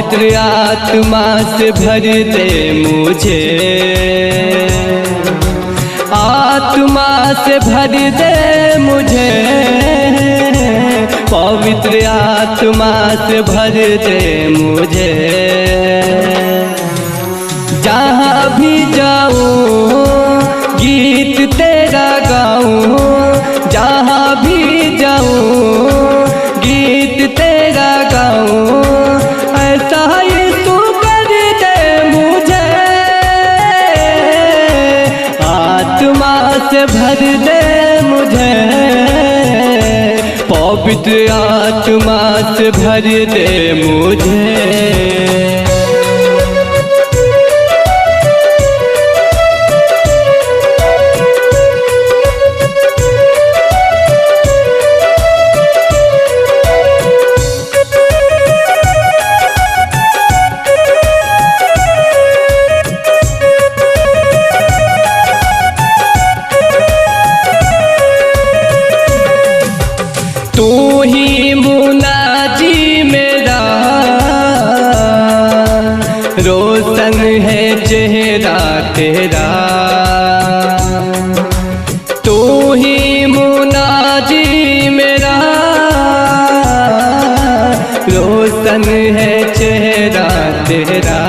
पवित्र आत्मा से भर दे मुझे, आत्मा से भर दे मुझे, पवित्र आत्मा से भर दे मुझे। जहाँ भी जाऊँ गीत तेरा गाऊँ, जहाँ भी जाऊँ गीत तेरा गाऊँ, ऐसा ही तू कर दे मुझे, आत्मा से भर दे मुझे, पवित्र आत्मा से भर दे मुझे। तू ही मुनाजी मेरा, रोशन है चेहरा तेरा, तू ही मुनाजी मेरा, रोशन है चेहरा तेरा।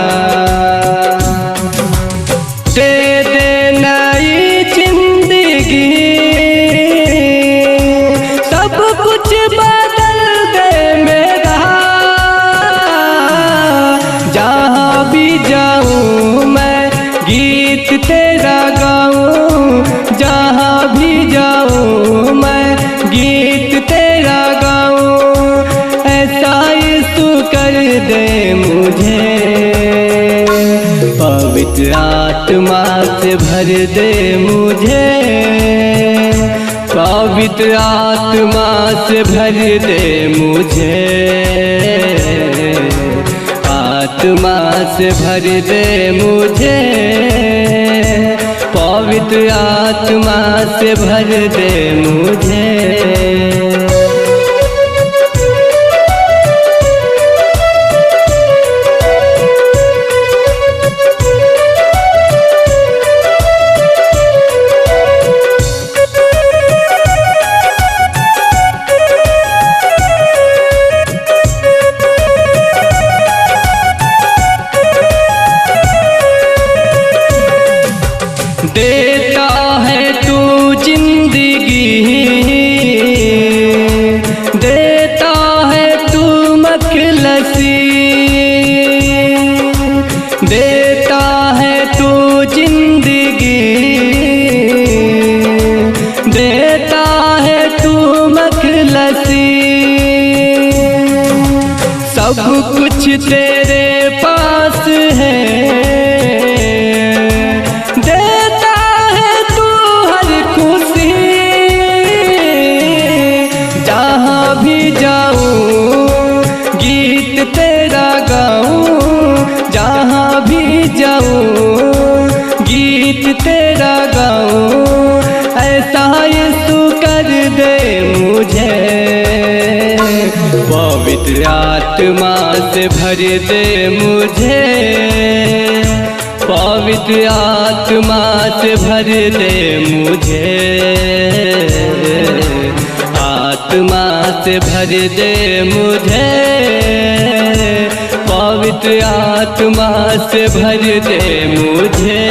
दे दे नई जिंदगी, सब कुछ बदल दे मेरा, जहाँ भी जाऊँ मैं गीत तेरा गाऊँ, जहाँ भी जाऊँ मैं गीत तेरा गाऊँ, ऐसा यीशु कर दे मुझे, पवित्र आत्मा से भर दे मुझे, पवित्र आत्मा से भर दे मुझे, आत्मा से भर दे मुझे, पवित्र आत्मा से भर दे मुझे। देता है तू जिंदगी, देता है तू मखलसी, देता है तू जिंदगी, देता है तू मखलसी, सब कुछ तेरे पास है, गीत तेरा गाऊँ, जहाँ भी जाऊँ गीत तेरा गाऊँ, ऐसा यीशु कर दे मुझे, पवित्र आत्मा से भर दे मुझे, पवित्र आत्मा से भर दे मुझे, आत्मा से भर दे मुझे, पवित्र आत्मा से भर दे मुझे।